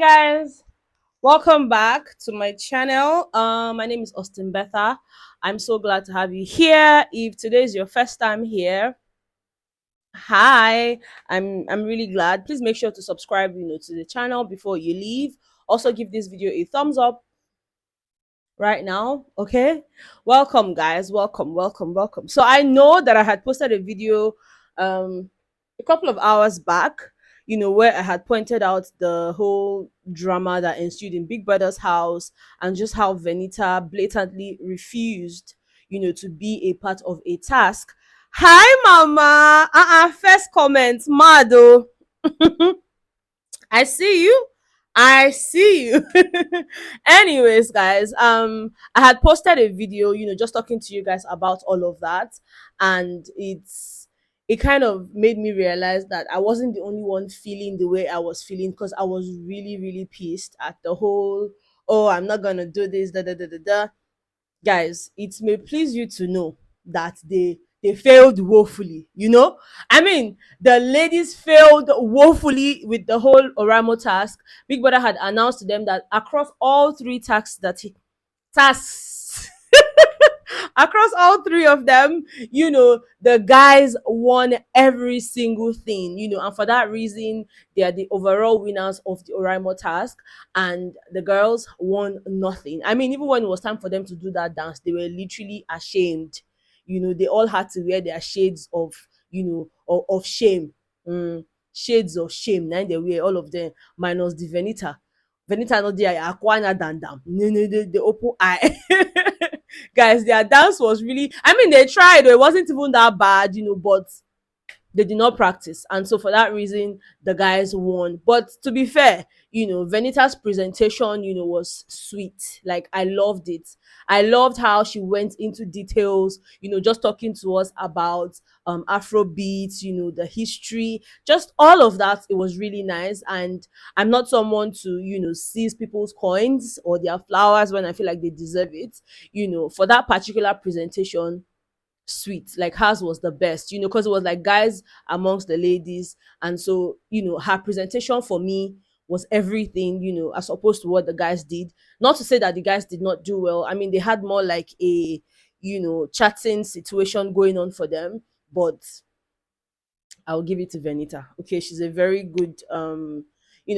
Guys, welcome back to my channel. My name is Betha. I'm so glad to have you here. If today is your first time here, hi. I'm really glad. Please make sure to subscribe, to the channel before you leave. Also give this video a thumbs up right now. Okay, welcome guys, welcome. So I know that I had posted a video a couple of hours back, where I had pointed out the whole drama that ensued in Big Brother's house, and just how Venita blatantly refused, to be a part of a task. Hi mama, first comment mad oh. I see you. I see you. Anyways, guys, I had posted a video, just talking to you guys about all of that, and it kind of made me realize that I wasn't the only one feeling the way I was feeling, because I was really, really pissed at the whole, oh, I'm not gonna do this, da da da da da. Guys, it may please you to know that they failed woefully. I mean, the ladies failed woefully with the whole Oremo task. Big Brother had announced to them that across all three tasks across all three of them, the guys won every single thing, and for that reason, they are the overall winners of the Orimo task, and the girls won nothing. I mean, even when it was time for them to do that dance, they were literally ashamed. They all had to wear their shades of, of shame. Shades of shame. Now they wear all of them, minus the Venita. Venita no there, Aquana Dandam. No, no, the Oppo eye. Guys, their dance was really, I mean, they tried, it wasn't even that bad, but they did not practice, and so for that reason the guys won. But to be fair, Venita's presentation, was sweet. Like, I loved it. I loved how she went into details, just talking to us about Afrobeats, the history, just all of that. It was really nice, and I'm not someone to, seize people's coins or their flowers when I feel like they deserve it. For that particular presentation, sweet. Like, hers was the best, because it was like guys amongst the ladies, and so, her presentation for me was everything, as opposed to what the guys did. Not to say that the guys did not do well. I mean, they had more like a, chatting situation going on for them, but I'll give it to Venita. Okay, she's a very good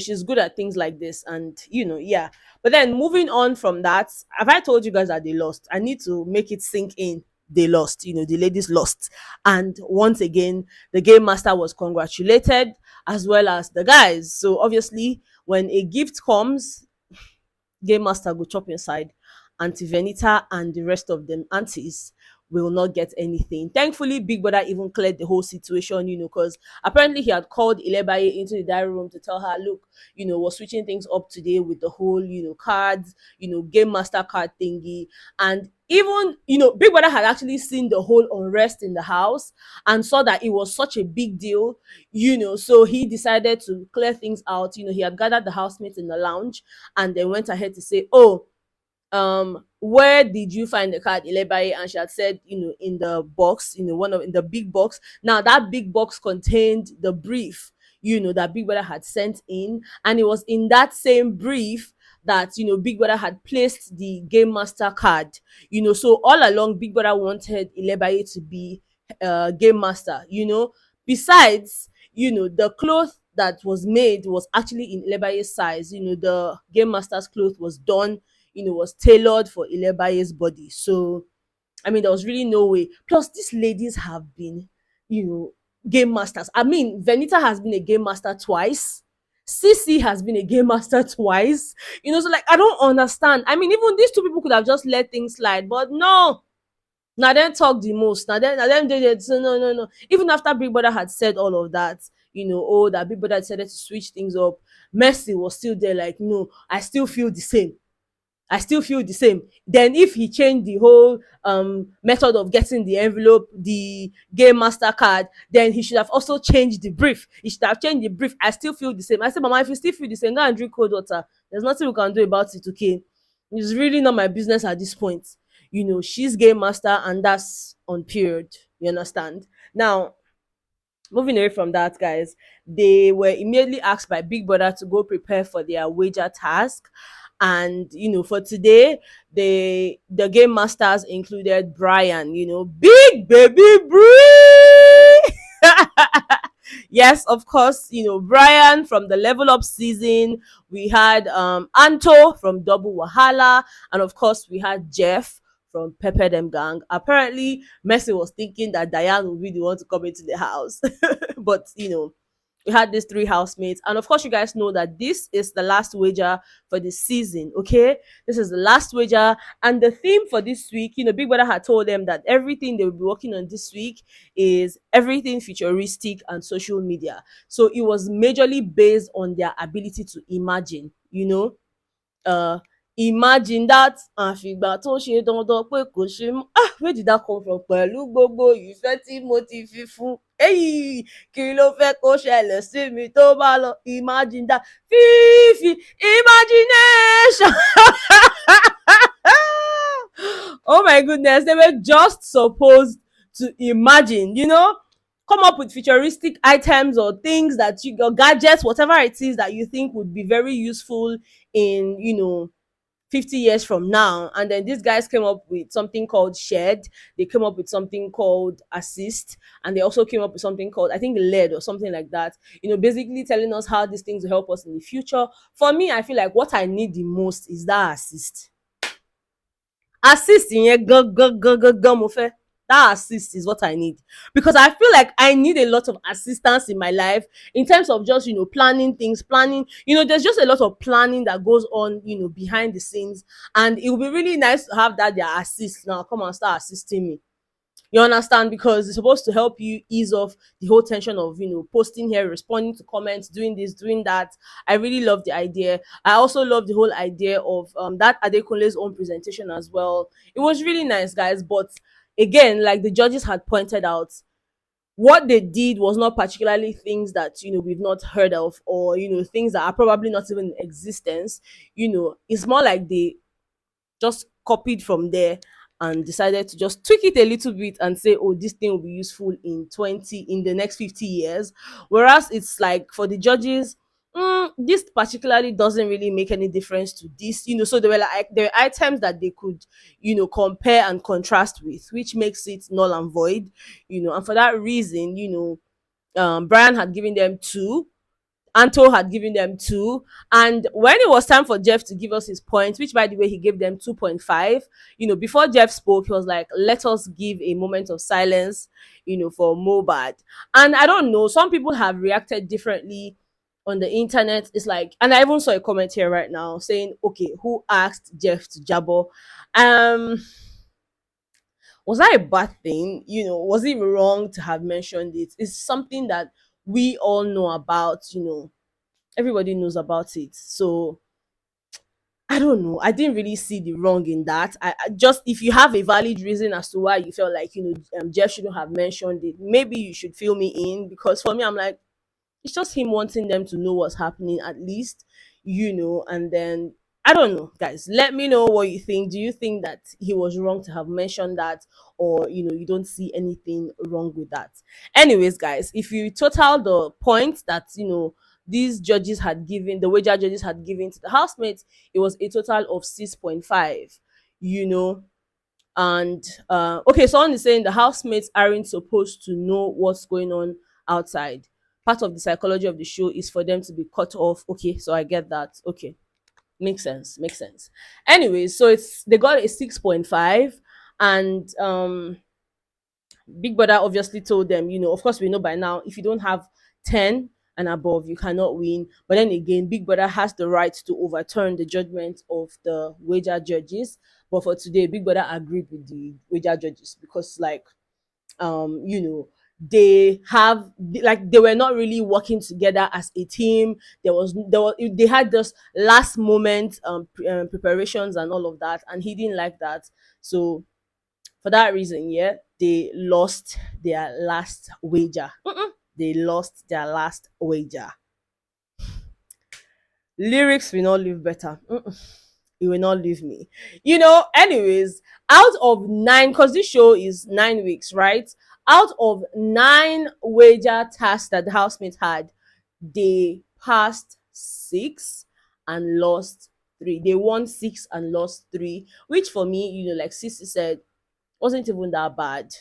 she's good at things like this, and yeah. But then, moving on from that, have I told you guys that they lost? I need to make it sink in. They lost, the ladies lost. And once again, the game master was congratulated, as well as the guys. So obviously, when a gift comes, game master go chop inside. Auntie Venita and the rest of them aunties will not get anything. Thankfully, Big Brother even cleared the whole situation, because apparently he had called Ilebaye into the diary room to tell her, look, we're switching things up today with the whole, cards, game master card thingy. And even, Big Brother had actually seen the whole unrest in the house and saw that it was such a big deal, so he decided to clear things out. He had gathered the housemates in the lounge and then went ahead to say, oh, where did you find the card, Ilebaye? And she had said, in the box, in the big box. Now that big box contained the brief, that Big Brother had sent in, and it was in that same brief that, Big Brother had placed the game master card. So all along, Big Brother wanted Ilebaye to be game master. Besides, the cloth that was made was actually in Ilebaye's size. The game master's cloth was done, was tailored for Ilebaye's body. So, I mean, there was really no way. Plus, these ladies have been, game masters. I mean, Venita has been a game master twice. Sissy has been a game master twice. So like, I don't understand. I mean, even these two people could have just let things slide, but no. Now then talk the most. Now them they so no, no, no. Even after Big Brother had said all of that, oh, that Big Brother decided to switch things up, Mercy was still there, like, no, I still feel the same. I still feel the same. Then if he changed the whole method of getting the envelope, the game master card, then he should have also changed the brief. He should have changed the brief. I still feel the same. I said, Mama, if you still feel the same, go and drink cold water. There's nothing we can do about it, okay? It's really not my business at this point. She's game master, and that's on period. You understand? Now, Moving away from that, guys, they were immediately asked by Big Brother to go prepare for their wager task. And for today, the game masters included Brian, big baby Bree. Yes, of course, Brian from the level up season. We had Anto from Double Wahala, and of course we had Jeff from Pepper Them Gang. Apparently, Messi was thinking that Diane would be the one to come into the house. But we had these three housemates, and of course you guys know that this is the last wager for the season. Okay, this is the last wager, and the theme for this week, Big Brother had told them that everything they will be working on this week is everything futuristic and social media. So it was majorly based on their ability to imagine, uh imagine that àfìgbà tó ṣe dandan pé kò ṣe mọ́. Where did that come from? Pẹ̀lú gbogbo ìfẹ́ tí mo ti fi fún, kí ló fẹ́ kó ṣẹlẹ̀ sí mi tó bá lọ. Imagine that, fífi imagination. Oh my goodness, they were just supposed to imagine, come up with futuristic items or things that or gadgets, whatever it is that you think would be very useful in 50 years from now. And then these guys came up with something called shared, they came up with something called assist, and they also came up with something called, I think, led or something like that, basically telling us how these things will help us in the future. For me, I feel like what I need the most is that assist yẹn gangan mo fẹ́. That assist is what I need, because I feel like I need a lot of assistance in my life in terms of just planning things, planning. There's just a lot of planning that goes on behind the scenes, and it would be really nice to have that their assist now come and start assisting me. You understand? Because it's supposed to help you ease off the whole tension of posting here, responding to comments, doing this, doing that. I really love the idea. I also love the whole idea of that Adekunle's own presentation as well. It was really nice, guys. But again, like the judges had pointed out, what they did was not particularly things that we've not heard of, or things that are probably not even in existence. It's more like they just copied from there and decided to just tweak it a little bit and say, oh, this thing will be useful in the next 50 years. Whereas it's like for the judges, this particularly doesn't really make any difference to this. So there were items that they could compare and contrast with, which makes it null and void. And for that reason, Brian had given them two, Anto had given them two. And when it was time for Jeff to give us his points, which by the way, he gave them 2.5, before Jeff spoke, he was like, let us give a moment of silence, for Mobad. And I don't know, some people have reacted differently on the internet. It's like, and I even saw a comment here right now saying, okay, who asked Jeff to jabber? Was that a bad thing? Was it wrong to have mentioned it? It's something that we all know about, everybody knows about it. So I don't know. I didn't really see the wrong in that. I just, if you have a valid reason as to why you felt like Jeff shouldn't have mentioned it, maybe you should fill me in, because for me, I'm like, it's just him wanting them to know what's happening at least, and then I don't know, guys. Let me know what you think. Do you think that he was wrong to have mentioned that, or you don't see anything wrong with that? Anyways, guys, if you total the points that these judges had given, the wager judges had given to the housemates, it was a total of 6.5. And okay, someone is saying the housemates aren't supposed to know what's going on outside. Part of the psychology of the show is for them to be cut off. Okay, so I get that. Okay, makes sense, makes sense. Anyways, so they got a 6.5. And Big Brother obviously told them, of course we know by now, if you don't have 10 and above, you cannot win. But then again, Big Brother has the right to overturn the judgment of the wager judges. But for today, Big Brother agreed with the wager judges, because like they have, like, they were not really working together as a team. They had just last moment preparations and all of that, and he didn't like that. So for that reason, yeah, they lost their last wager. They lost their last wager. Lyrics will not live better. He will not leave me. Anyways, out of nine, because this show is 9 weeks, right? Out of nine wager tasks that the housemates had, they passed six and lost three. They won six and lost three, which for me, like Sissy said, wasn't even that bad.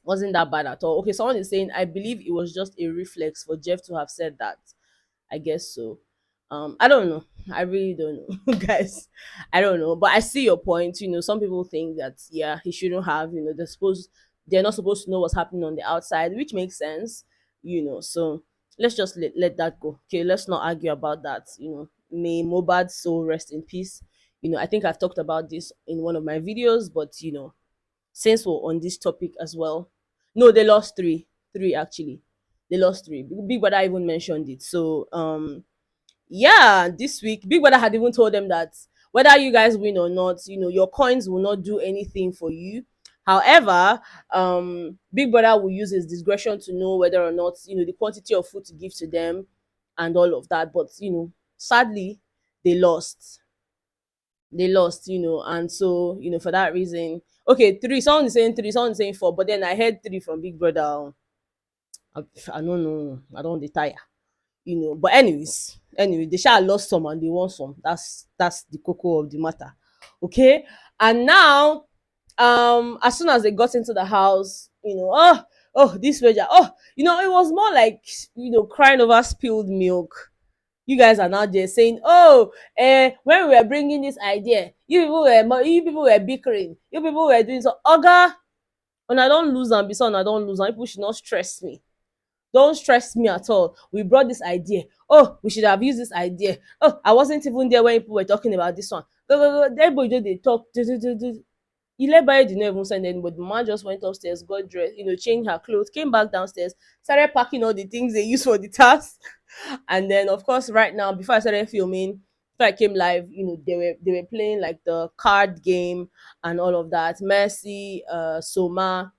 Wasn't that bad at all. Okay, someone is saying, I believe it was just a reflex for Jeff to have said that. I guess so. I don't know. I really don't know, guys. I don't know. But I see your point. Some people think that, yeah, he shouldn't have, they're not supposed to know what's happening on the outside, which makes sense, So let's just let that go. Okay, let's not argue about that. May Mobad's soul rest in peace. I think I've talked about this in one of my videos, but since we're on this topic as well. No, they lost three actually. They lost three. Big Brother even mentioned it. So yeah, this week Big Brother had even told them that whether you guys win or not, your coins will not do anything for you. However, Big Brother will use his discretion to know whether or not the quantity of food to give to them and all of that. But sadly, they lost. And so for that reason, okay, three. Someone is saying three, someone is saying four, but then I heard three from Big Brother. I don't know. I don't retire. But anyway, they shall lost some and they won some. That's the cocoa of the matter. Okay. And now, as soon as they got into the house, this wager, it was more like crying over spilled milk. You guys are now there saying, oh, when we were bringing this idea, you people were bickering, you people were doing so. Oga, when I don't lose and besides I don't lose, and people should not stress me. Don't stress me at all. We brought this idea. Oh, we should have used this idea. Oh, I wasn't even there when people were talking about this one. Go, go, go. Everybody just they talk. Ilebari did not even send anybody. The man just went upstairs, got dressed, changed her clothes, came back downstairs, started packing all the things they use for the task. And then, of course, right now, before I started filming, before I came live, they were playing like the card game and all of that. Mercy, Soma,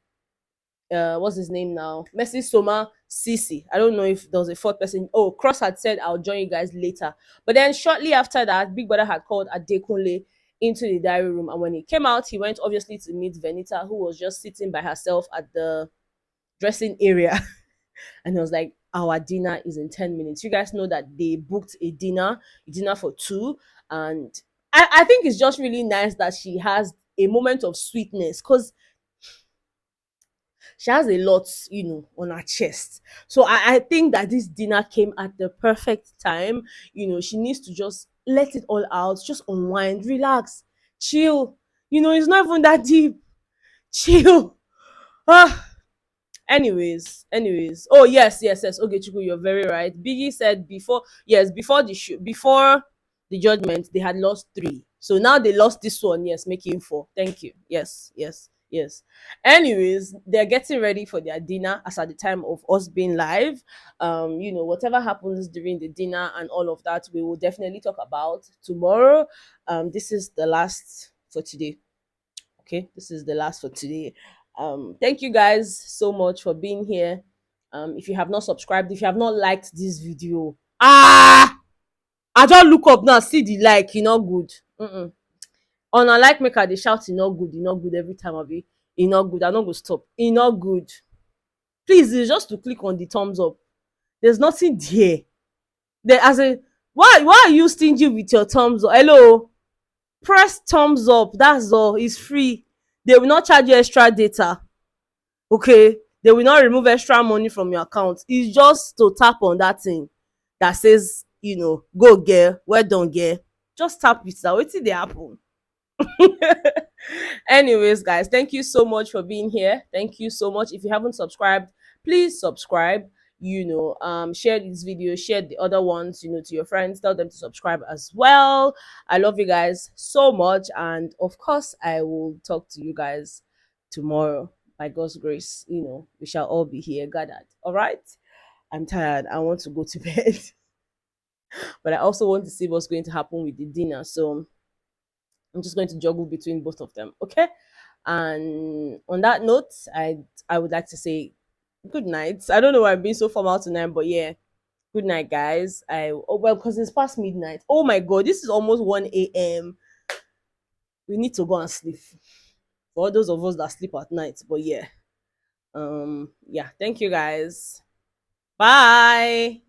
what's his name now? Mercy, Soma, Sisi. I don't know if there was a fourth person. Oh, Cross had said I'll join you guys later. But then shortly after that, Big Brother had called Adekunle into the diary room, and when he came out, he went obviously to meet Venita, who was just sitting by herself at the dressing area. And he was like, our dinner is in 10 minutes. You guys know that they booked a dinner for two. And I think it's just really nice that she has a moment of sweetness, because she has a lot, on her chest. So I think that this dinner came at the perfect time. She needs to just let it all out, just unwind, relax, chill. It's not even that deep. Chill. Ah, anyways, oh yes, okay, Chiku, you're very right. Biggie said before the show, before the judgment, they had lost three, so now they lost this one. Yes, making four. Thank you. Yes. Anyways, they're getting ready for their dinner as at the time of us being live. Whatever happens during the dinner and all of that, we will definitely talk about tomorrow. This is the last for today. Okay, this is the last for today. Thank you guys so much for being here. If you have not subscribed, if you have not liked this video, I just look up now, see the like, good. On a like maker, they shout, not good every time of it. Not good. I'm not gonna stop. Not good. Please, it's just to click on the thumbs up. There's nothing there. There as a why are you stingy with your thumbs up? Hello, press thumbs up. That's all. It's free. They will not charge you extra data. Okay, they will not remove extra money from your account. It's just to tap on that thing that says, go girl, well done girl. Just tap it. Now wetin dey happen? Anyways, guys, thank you so much for being here. Thank you so much. If you haven't subscribed, please subscribe. Share this video, share the other ones, to your friends, tell them to subscribe as well. I love you guys so much, and of course I will talk to you guys tomorrow. By God's grace, we shall all be here gathered. All right, I'm tired, I want to go to bed. But I also want to see what's going to happen with the dinner, so I'm just going to juggle between both of them. Okay, and on that note, I would like to say good night. I don't know why I'm being so formal tonight, but yeah, Good night, guys. Well, because it's past midnight. Oh my god, this is almost 1 a.m. We need to go and sleep. For all those of us that sleep at night. But yeah. Yeah, thank you guys. Bye.